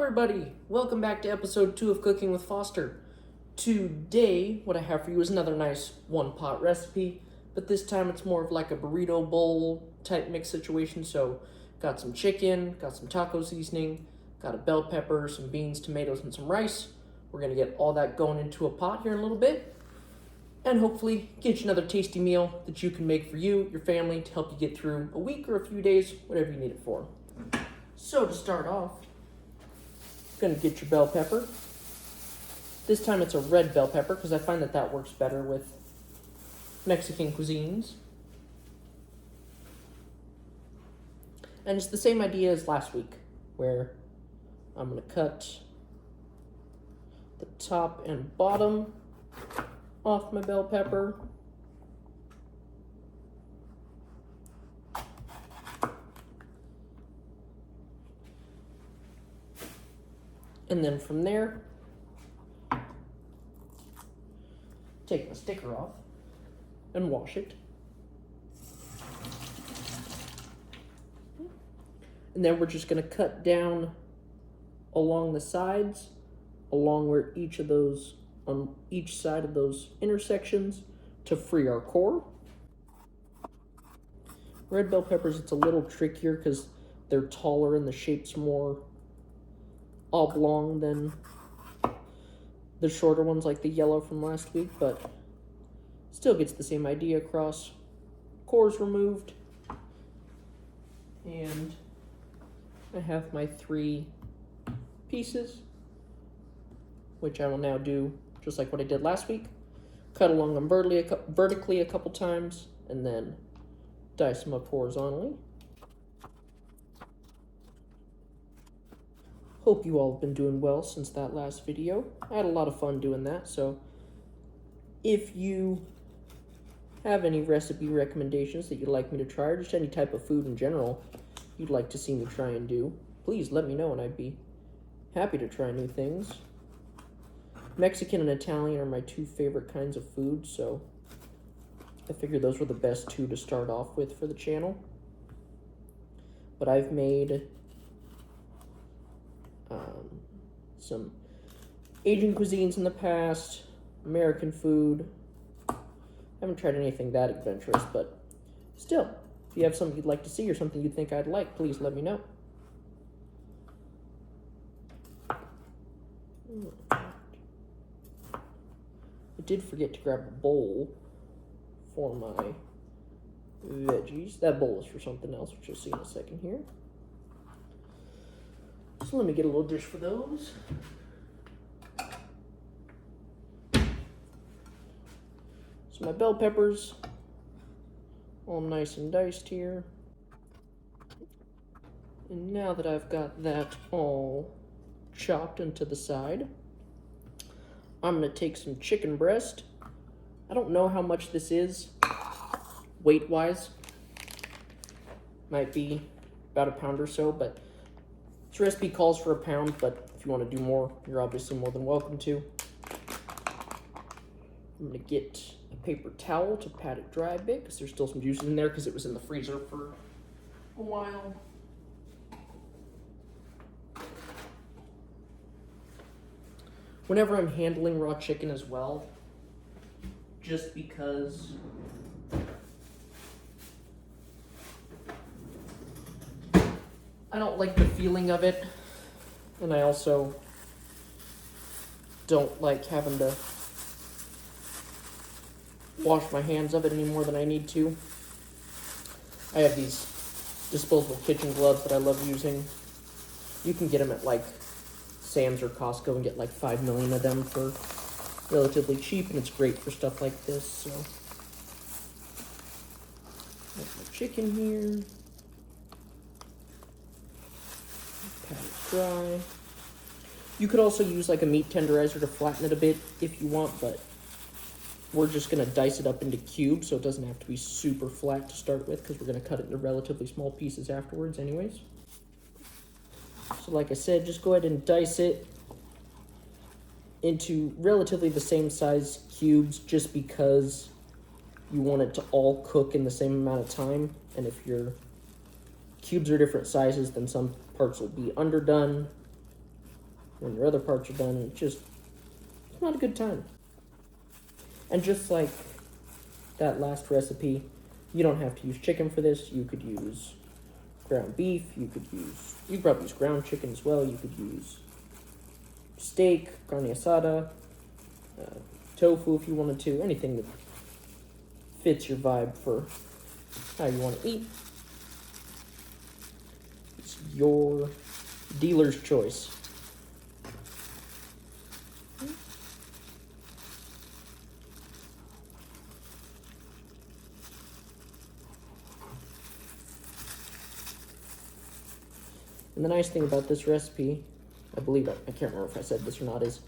everybody! Welcome back to episode 2 of Cooking with Foster. Today, what I have for you is another nice one-pot recipe, but this time it's more of like a burrito bowl type mix situation. So, got some chicken, got some taco seasoning, got a bell pepper, some beans, tomatoes, and some rice. We're going to get all that going into a pot here in a little bit, and hopefully get you another tasty meal that you can make for you, your family, to help you get through a week or a few days, whatever you need it for. So to start off, going to get your bell pepper. This time it's a red bell pepper because I find that works better with Mexican cuisines. And it's the same idea as last week, where I'm going to cut the top and bottom off my bell pepper. And then from there, take the sticker off and wash it. And then we're just going to cut down along the sides, along where on each side of those intersections to free our core. Red bell peppers, it's a little trickier because they're taller and the shape's more oblong than the shorter ones like the yellow from last week, but still gets the same idea across. Cores removed, and I have my 3 pieces, which I will now do just like what I did last week. Cut along them vertically a couple times, and then dice them up horizontally. Hope you all have been doing well since that last video. I had a lot of fun doing that, so if you have any recipe recommendations that you'd like me to try, or just any type of food in general you'd like to see me try and do, please let me know and I'd be happy to try new things. Mexican and Italian are my 2 favorite kinds of food, so I figured those were the best 2 to start off with for the channel. But I've made some Asian cuisines in the past, American food. I haven't tried anything that adventurous, but still, if you have something you'd like to see or something you think I'd like, please let me know. I did forget to grab a bowl for my veggies. That bowl is for something else, which you'll see in a second here. So let me get a little dish for those. So my bell peppers, all nice and diced here. And now that I've got that all chopped into the side, I'm going to take some chicken breast. I don't know how much this is weight-wise. Might be about a pound or so, but this recipe calls for a pound, but if you want to do more, you're obviously more than welcome to. I'm going to get a paper towel to pat it dry a bit, because there's still some juices in there, because it was in the freezer for a while. Whenever I'm handling raw chicken as well, just because I don't like the feeling of it, and I also don't like having to wash my hands of it any more than I need to. I have these disposable kitchen gloves that I love using. You can get them at like Sam's or Costco and get like 5 million of them for relatively cheap, and it's great for stuff like this. So, there's my chicken here. Pat it dry. You could also use like a meat tenderizer to flatten it a bit if you want, but we're just going to dice it up into cubes so it doesn't have to be super flat to start with, because we're going to cut it into relatively small pieces afterwards anyways. So like I said, just go ahead and dice it into relatively the same size cubes, just because you want it to all cook in the same amount of time. And if your cubes are different sizes, then some parts will be underdone when your other parts are done, it's not a good time. And just like that last recipe, you don't have to use chicken for this. You could use ground beef, you could probably use ground chicken as well, you could use steak, carne asada, tofu if you wanted to, anything that fits your vibe for how you want to eat. It's your dealer's choice. And the nice thing about this recipe, I believe, I can't remember if I said this or not, is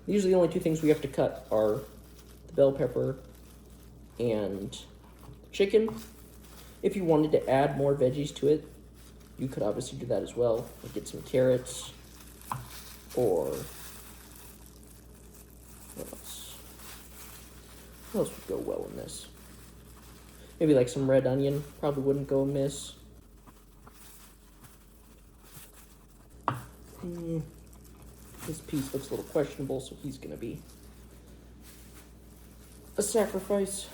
these are the only two things we have to cut are the bell pepper and chicken. If you wanted to add more veggies to it, you could obviously do that as well. Like get some carrots, or what else? What else would go well in this? Maybe like some red onion, probably wouldn't go amiss. This piece looks a little questionable, so he's gonna be a sacrifice.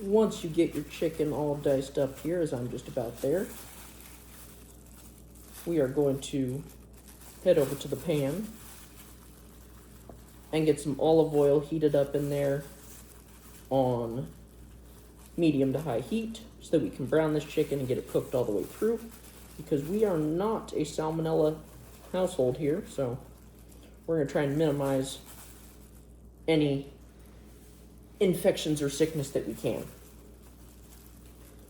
Once you get your chicken all diced up here, as I'm just about there, we are going to head over to the pan and get some olive oil heated up in there on medium to high heat so that we can brown this chicken and get it cooked all the way through, because we are not a salmonella household here, so we're going to try and minimize any infections or sickness that we can.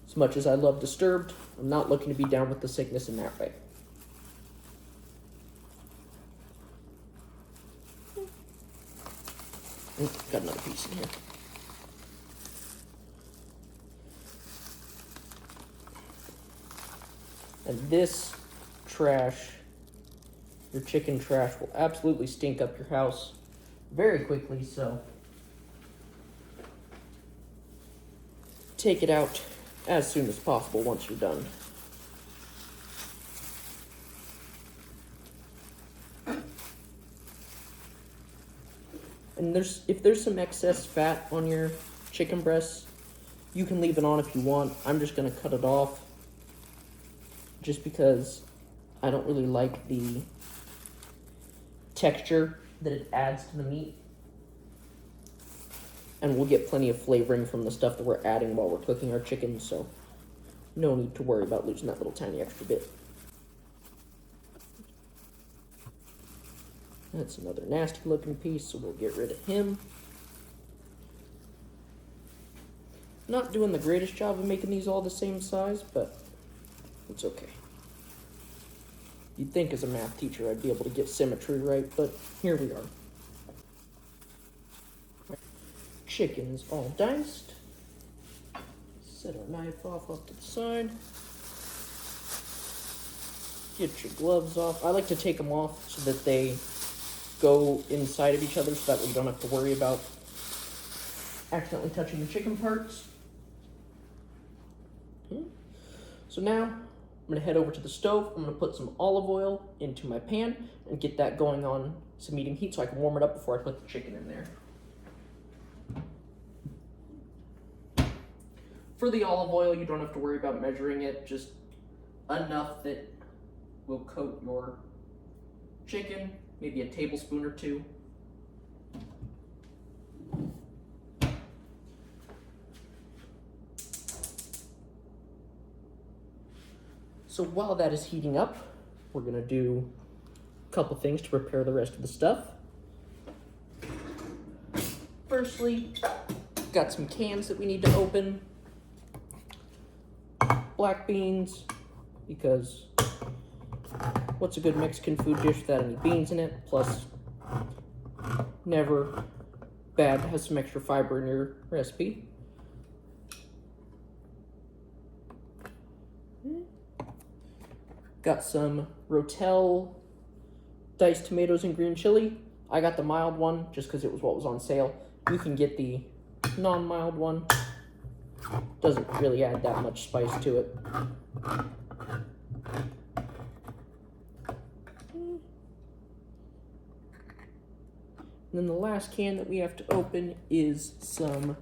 As much as I love Disturbed, I'm not looking to be down with the sickness in that way. Got another piece in here. And this trash, your chicken trash, will absolutely stink up your house very quickly, so take it out as soon as possible once you're done. And if there's some excess fat on your chicken breasts, you can leave it on if you want. I'm just going to cut it off, just because I don't really like the texture that it adds to the meat. And we'll get plenty of flavoring from the stuff that we're adding while we're cooking our chicken, so no need to worry about losing that little tiny extra bit. That's another nasty looking piece, so we'll get rid of him. Not doing the greatest job of making these all the same size, but it's okay. You'd think as a math teacher I'd be able to get symmetry right, but here we are. Chicken's all diced. Set our knife off to the side. Get your gloves off. I like to take them off so that they go inside of each other, so that way you don't have to worry about accidentally touching the chicken parts. So now I'm going to head over to the stove. I'm going to put some olive oil into my pan and get that going on some medium heat so I can warm it up before I put the chicken in there. For the olive oil, you don't have to worry about measuring it, just enough that will coat your chicken, maybe a tablespoon or two. So while that is heating up, we're gonna do a couple things to prepare the rest of the stuff. Firstly, got some cans that we need to open. Black beans, because what's a good Mexican food dish without any beans in it? Plus, never bad to have some extra fiber in your recipe. Got some Rotel diced tomatoes and green chili. I got the mild one just because it was what was on sale. You can get the non-mild one. Doesn't really add that much spice to it. And then the last can that we have to open is some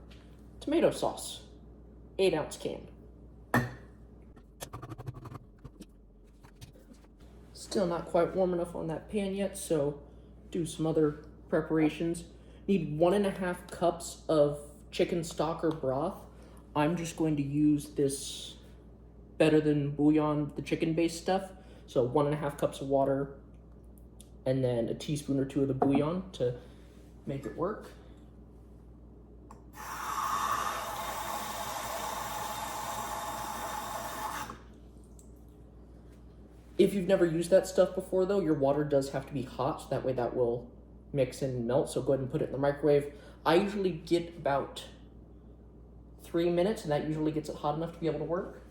tomato sauce. 8-ounce can. Still not quite warm enough on that pan yet, so do some other preparations. Need 1.5 cups of chicken stock or broth. I'm just going to use this Better Than Bouillon, the chicken-based stuff. So 1.5 cups of water, and then a teaspoon or 2 of the bouillon to make it work. If you've never used that stuff before, though, your water does have to be hot, so that way that will mix and melt. So go ahead and put it in the microwave. I usually get about 3 minutes, and that usually gets it hot enough to be able to work.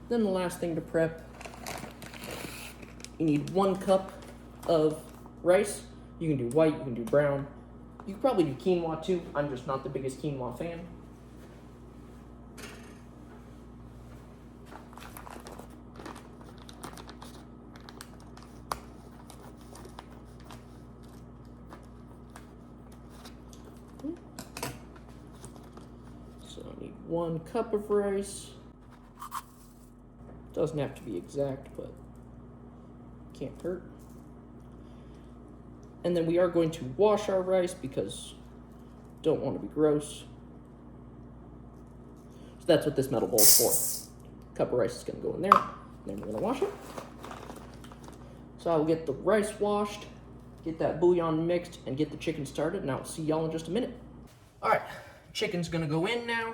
Then the last thing to prep, you need 1 cup of rice. You can do white, you can do brown. You can probably do quinoa too. I'm just not the biggest quinoa fan. So I need 1 cup of rice. Doesn't have to be exact, but can't hurt. And then we are going to wash our rice because don't want to be gross. So that's what this metal bowl is for. Cup of rice is going to go in there, and then we're going to wash it. So I will get the rice washed, get that bouillon mixed, and get the chicken started, and I'll see y'all in just a minute. All right, chicken's going to go in now.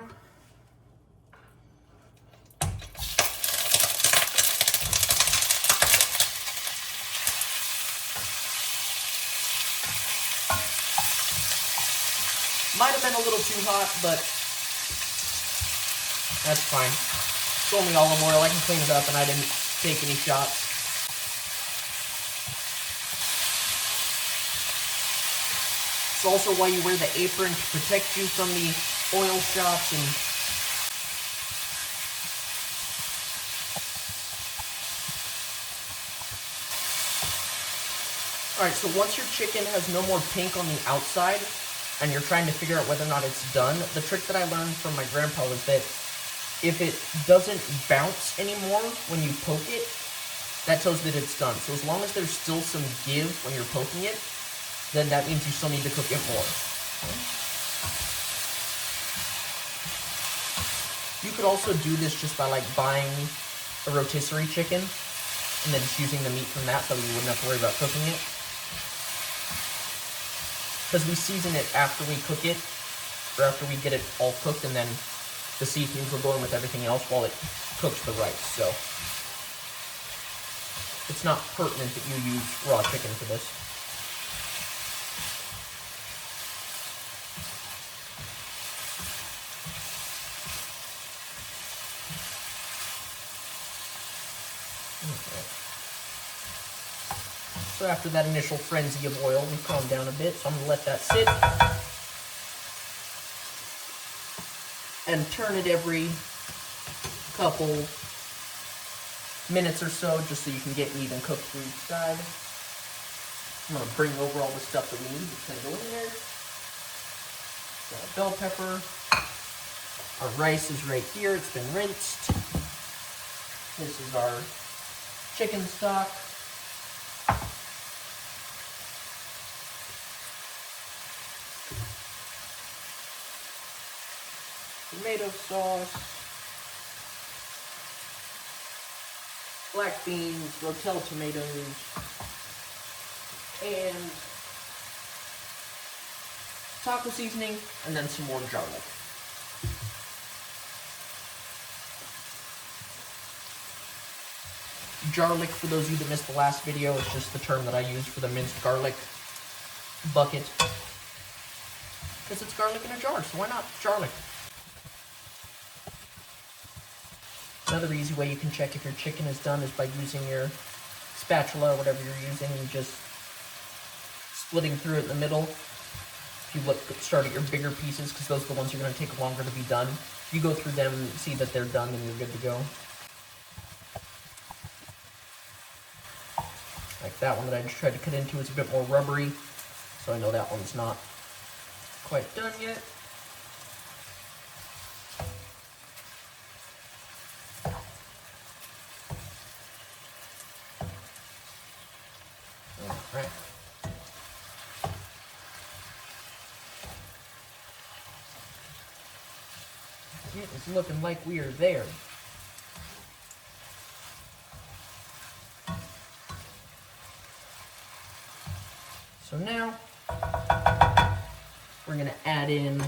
Might have been a little too hot, but that's fine. It's only olive oil. I can clean it up, and I didn't take any shots. It's also why you wear the apron to protect you from the oil shots and Alright, so once your chicken has no more pink on the outside, and you're trying to figure out whether or not it's done, the trick that I learned from my grandpa was that if it doesn't bounce anymore when you poke it, that tells that it's done. So as long as there's still some give when you're poking it, then that means you still need to cook it more. You could also do this just by like buying a rotisserie chicken and then just using the meat from that so you wouldn't have to worry about cooking it. Because we season it after we cook it, or after we get it all cooked, and then the seasonings will go in with everything else while it cooks the rice, so it's not pertinent that you use raw chicken for this. Okay. So after that initial frenzy of oil, we calmed down a bit, so I'm going to let that sit. And turn it every couple minutes or so, just so you can get an even cook through each side. I'm going to bring over all the stuff that we need. It's going to go in there. Got a bell pepper. Our rice is right here. It's been rinsed. This is our chicken stock. Tomato sauce, black beans, Rotel tomatoes, and taco seasoning, and then some more garlic. Garlic, for those of you that missed the last video, is just the term that I use for the minced garlic bucket. Because it's garlic in a jar, so why not garlic? Another easy way you can check if your chicken is done is by using your spatula or whatever you're using and just splitting through it in the middle. If you start at your bigger pieces, because those are the ones you're going to take longer to be done. If you go through them and see that they're done, then you're good to go. Like that one that I just tried to cut into is a bit more rubbery, so I know that one's not quite done yet. Alright. It is looking like we are there. So now, we're going to add in the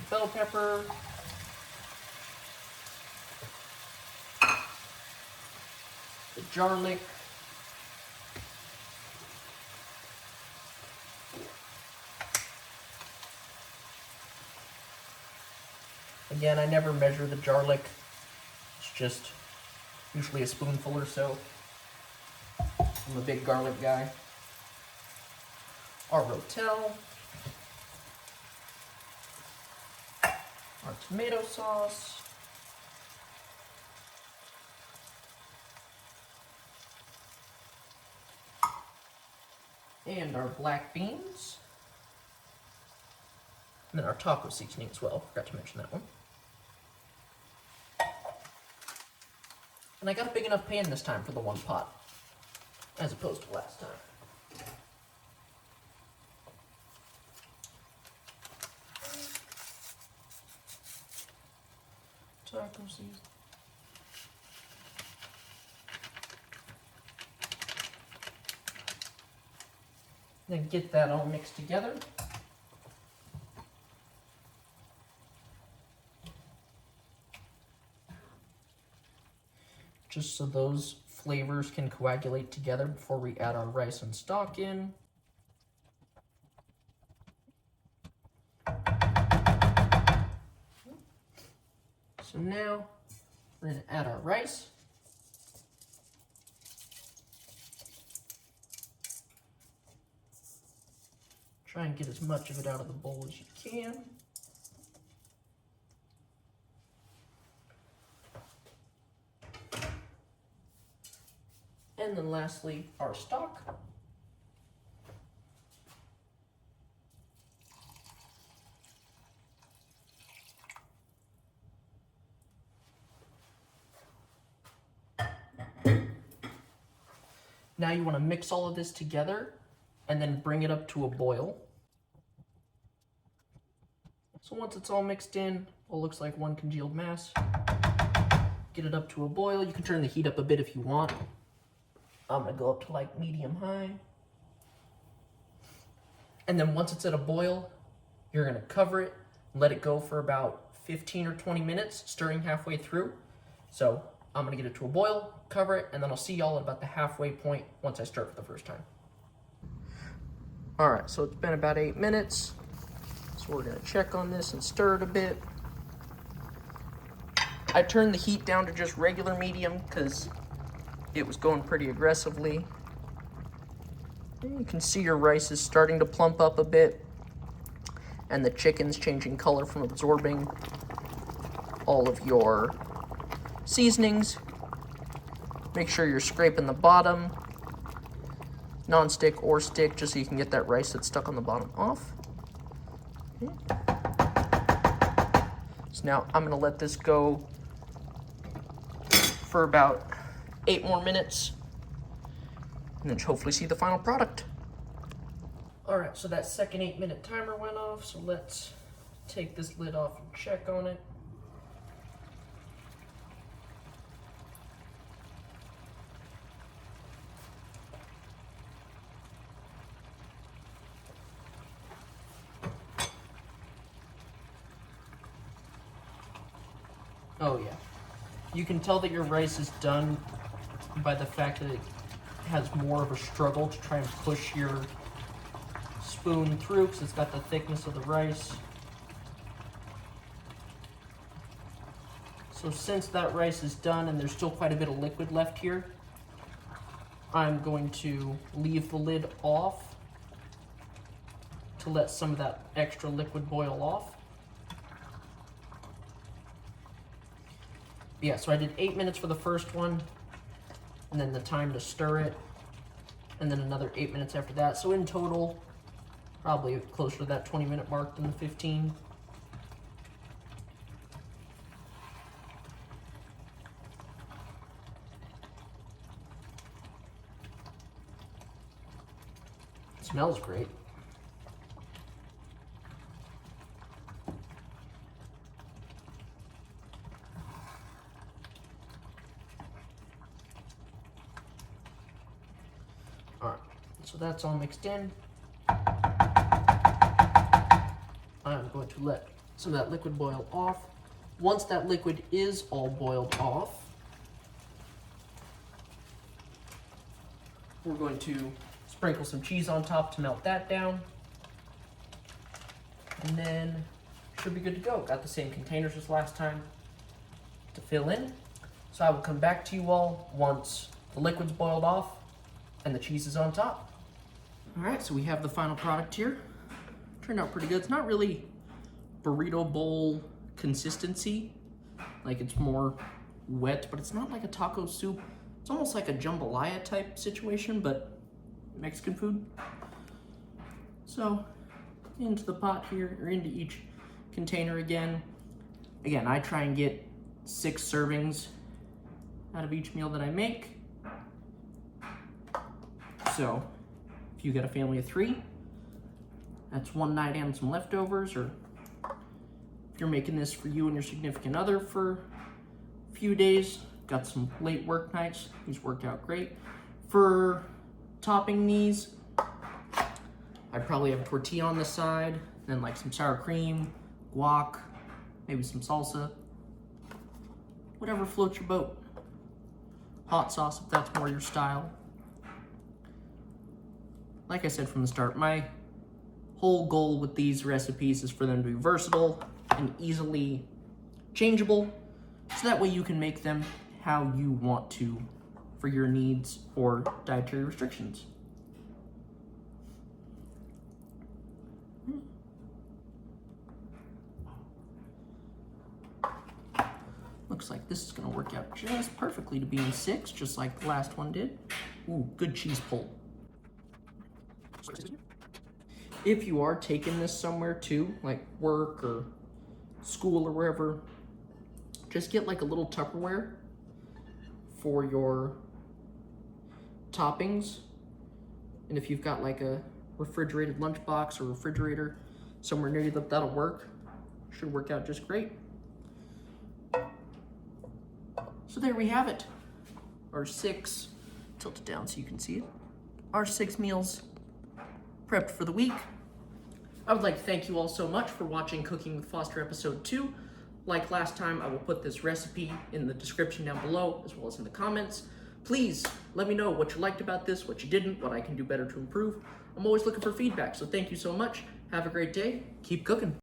bell pepper, the garlic, again, I never measure the garlic, it's just usually a spoonful or so. I'm a big garlic guy. Our Rotel, our tomato sauce, and our black beans, and then our taco seasoning as well. Forgot to mention that one. And I got a big enough pan this time for the one pot, as opposed to last time. Taco seasoning. Then get that all mixed together. Just so those flavors can coagulate together before we add our rice and stock in. So now we're going to add our rice. Try and get as much of it out of the bowl as you can. And then lastly, our stock. Now you want to mix all of this together and then bring it up to a boil. So once it's all mixed in, all looks like one congealed mass. Get it up to a boil. You can turn the heat up a bit if you want. I'm going to go up to like medium-high. And then once it's at a boil, you're going to cover it, let it go for about 15 or 20 minutes, stirring halfway through. So I'm going to get it to a boil, cover it, and then I'll see y'all at about the halfway point once I stir it for the first time. All right, so it's been about 8 minutes. So we're going to check on this and stir it a bit. I turned the heat down to just regular medium because it was going pretty aggressively. And you can see your rice is starting to plump up a bit, and the chicken's changing color from absorbing all of your seasonings. Make sure you're scraping the bottom, non-stick or stick, just so you can get that rice that's stuck on the bottom off. Okay. So now I'm gonna let this go for about 8 more minutes, and then hopefully see the final product. All right, so that second 8-minute timer went off, so let's take this lid off and check on it. Oh yeah, you can tell that your rice is done by the fact that it has more of a struggle to try and push your spoon through because it's got the thickness of the rice. So So since that rice is done and there's still quite a bit of liquid left here, I'm going to leave the lid off to let some of that extra liquid boil off. Yeah, so I did 8 minutes for the first one, and then the time to stir it, and then another 8 minutes after that. So in total, probably closer to that 20-minute mark than the 15. It smells great. All right, so that's all mixed in. I'm going to let some of that liquid boil off. Once that liquid is all boiled off, we're going to sprinkle some cheese on top to melt that down. And then should be good to go. Got the same containers as last time to fill in. So I will come back to you all once the liquid's boiled off and the cheese is on top. All right, so we have the final product here. Turned out pretty good. It's not really burrito bowl consistency. Like, it's more wet, but it's not like a taco soup. It's almost like a jambalaya type situation, but Mexican food. So into the pot here, or into each container again. Again, I try and get 6 servings out of each meal that I make. So if you got a family of 3, that's one night and some leftovers, or if you're making this for you and your significant other for a few days, got some late work nights, these work out great. For topping these, I probably have a tortilla on the side, then like some sour cream, guac, maybe some salsa, whatever floats your boat. Hot sauce if that's more your style. Like I said from the start, my whole goal with these recipes is for them to be versatile and easily changeable, so that way you can make them how you want to for your needs or dietary restrictions. Looks like this is gonna work out just perfectly to be in 6, just like the last one did. Ooh, good cheese pull. If you are taking this somewhere too, like work or school or wherever, just get like a little Tupperware for your toppings. And if you've got like a refrigerated lunchbox or refrigerator somewhere near you, that'll work. Should work out just great. So there we have it. Our 6, tilt it down so you can see it. Our 6 meals prepped for the week. I would like to thank you all so much for watching Cooking with Foster episode 2. Like last time, I will put this recipe in the description down below, as well as in the comments. Please let me know what you liked about this, what you didn't, what I can do better to improve. I'm always looking for feedback, so thank you so much. Have a great day. Keep cooking.